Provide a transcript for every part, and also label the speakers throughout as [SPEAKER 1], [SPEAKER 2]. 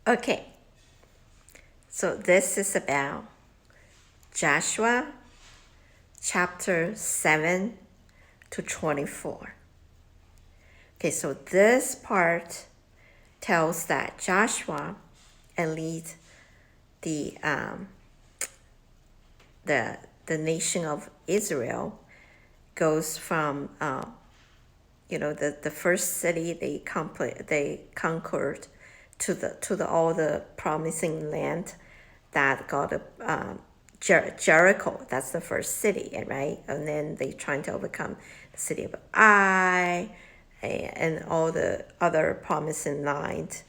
[SPEAKER 1] Okay, so this is about Joshua chapter 7 to 24. Okay, so this part tells that Joshua and lead the the nation of Israel goes from the first city they conquered to the all the promising land that got Jericho. That's the first city, right? And then they trying to overcome the city of Ai and all the other promising land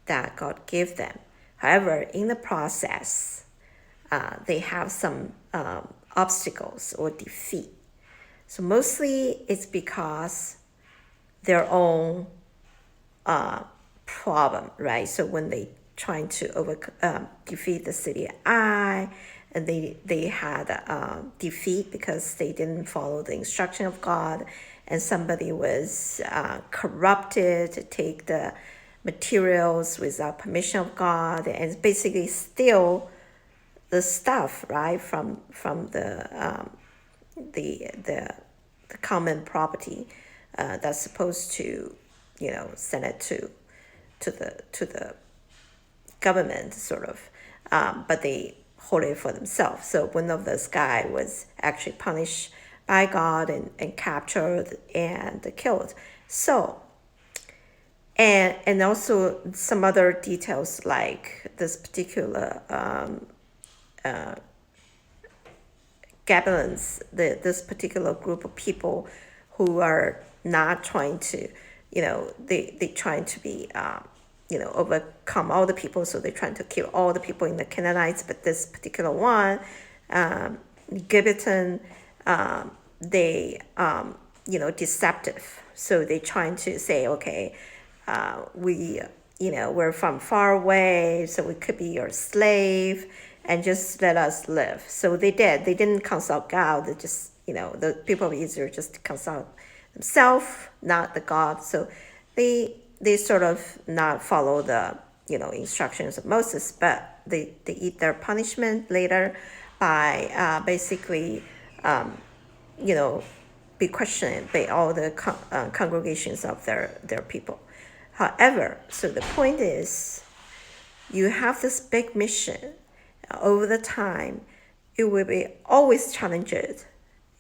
[SPEAKER 1] that God gave them. However, in the process, they have some obstacles or defeat. So mostly it's because their own problem, right? So when they trying to defeat the city Ai, and they had defeat because they didn't follow the instruction of God, and somebody was corrupted to take the materials without permission of God and basically steal the stuff, right, from the common property that's supposed to send it to the government, sort of, but they hold it for themselves. So one of those guy was actually punished by God and captured and killed. So and also some other details, like this particular Gabelans, this particular group of people who are not trying to, they trying to be, overcome all the people. So they're trying to kill all the people in the Canaanites. But this particular one, Gibeton, they, deceptive. So they're trying to say, okay, we're from far away, so we could be your slave and just let us live. So they did. They didn't consult God. They just, the people of Israel just consult themselves, not the God. So they sort of not follow the, instructions of Moses, but they eat their punishment later by basically, be questioned by all the congregations of their people. However, so the point is, you have this big mission. Over the time, it will be always challenged,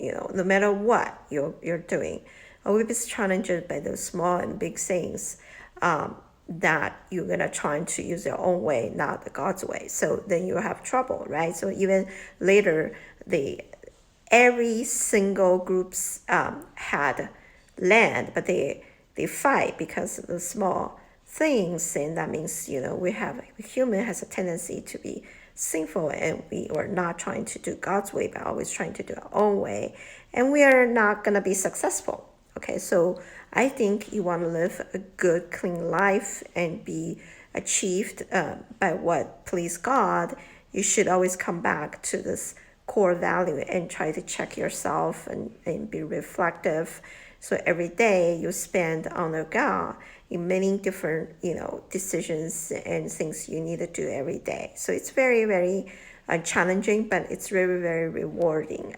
[SPEAKER 1] no matter what you're doing. Always challenged by those small and big things that you're gonna try to use your own way, not God's way. So then you have trouble, right? So even later, every single groups had land, but they fight because of the small things, and that means human has a tendency to be sinful, and we are not trying to do God's way, but always trying to do our own way, and we are not gonna be successful. Okay, so I think you want to live a good, clean life and be achieved by what please God. You should always come back to this core value and try to check yourself and be reflective. So every day you spend honor God in many different, decisions and things you need to do every day. So it's very, very challenging, but it's very, very rewarding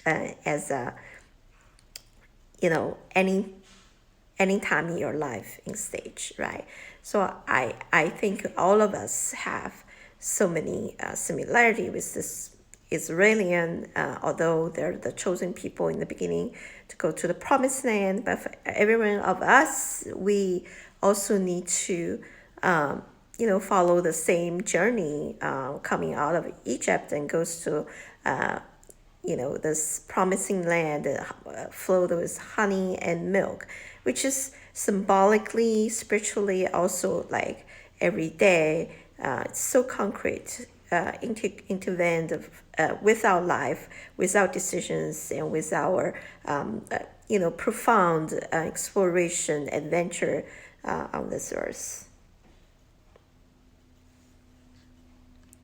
[SPEAKER 1] as a, any time in your life in stage, right? So I think all of us have so many similarity with this Israelian, although they're the chosen people in the beginning to go to the promised land. But for every one of us, we also need to, follow the same journey coming out of Egypt and goes to, this promising land flowed with honey and milk, which is symbolically, spiritually, also like every day. It's so concrete, intervened with our life, with our decisions, and with our, profound exploration, adventure on this earth.